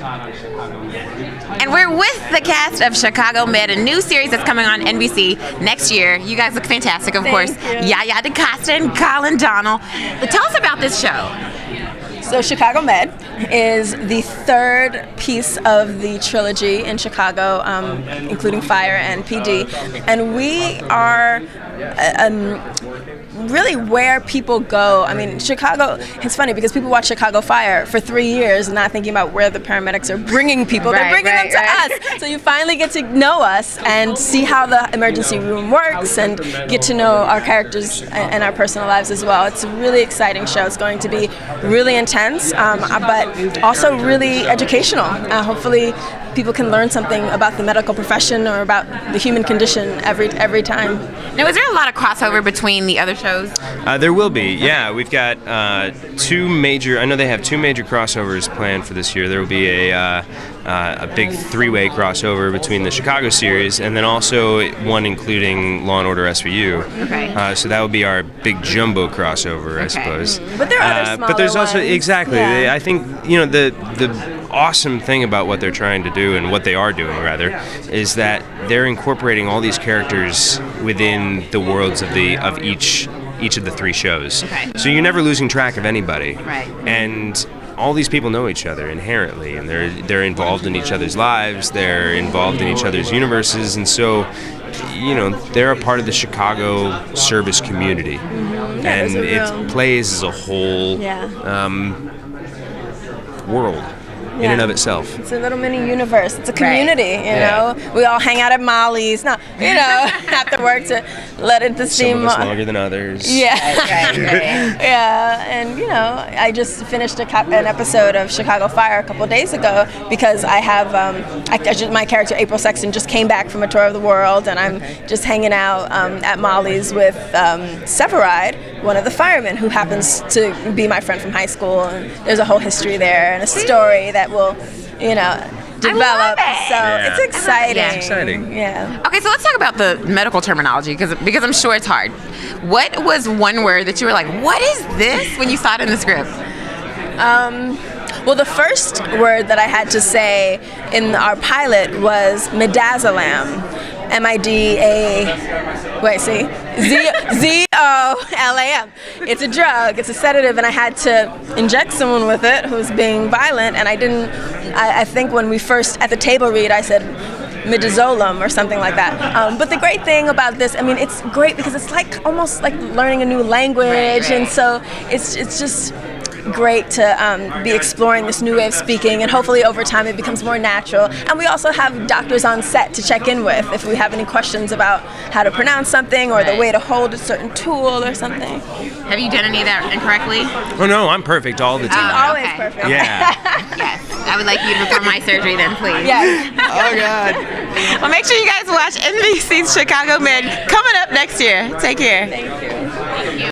And we're with the cast of Chicago Med, a new series that's coming on NBC next year. You guys look fantastic, of course. Yaya DaCosta and Colin Donnell. But tell us about this show. So Chicago Med is the third piece of the trilogy in Chicago, including Fire and PD. And we are really where people go. I mean, Chicago, it's funny because people watch Chicago Fire for 3 years not thinking about where the paramedics are bringing people. They're bringing them to us. So you finally get to know us and see how the emergency room works and get to know our characters and our personal lives as well. It's a really exciting show. It's going to be really intense, but also really educational. Hopefully people can learn something about the medical profession or about the human condition every time. Now, is there a lot of crossover between the other shows? There will be, yeah. We've got two major, I know they have two major crossovers planned for this year. There will be a big three-way crossover between the Chicago series and then also one including Law & Order SVU. Okay. So that would be our big jumbo crossover, I suppose. But there are other smaller But there's also, ones. exactly, Yeah. I think, you know, the awesome thing about what they're trying to do and what they are doing rather is that they're incorporating all these characters within the worlds of each of the three shows. Okay. So you're never losing track of anybody. Right. And all these people know each other inherently, and they're involved in each other's lives, they're involved in each other's universes, and so, you know, they're a part of the Chicago service community. And it plays as a whole world in and of itself. It's a little mini universe. It's a community, you know. We all hang out at Molly's, after work to let it steam. Some of us longer than others. Yeah. Yeah, and you know, I just finished an episode of Chicago Fire a couple of days ago because I have my character April Sexton just came back from a tour of the world, and I'm just hanging out at Molly's with Severide, one of the firemen who happens to be my friend from high school, and there's a whole history there and a story that will, you know, develop. So it's exciting. It's exciting. Yeah. Okay, so let's talk about the medical terminology because I'm sure it's hard. What was one word that you were like, what is this, when you saw it in the script? Well, the first word that I had to say in our pilot was midazolam. Z-O-L-A-M. It's a drug, it's a sedative, and I had to inject someone with it who's being violent, and I think when we first, at the table read, I said midazolam or something like that. But the great thing about this, I mean, it's great because it's like almost like learning a new language, and so it's just great to be exploring this new way of speaking, and hopefully over time it becomes more natural. And we also have doctors on set to check in with if we have any questions about how to pronounce something or the way to hold a certain tool or something. Have you done any of that incorrectly? Oh no, I'm perfect all the time. Always perfect. Yeah. Yes. I would like you to perform my surgery then, please. Yes. Oh God. Well, make sure you guys watch NBC's Chicago Med coming up next year. Take care. Thank you.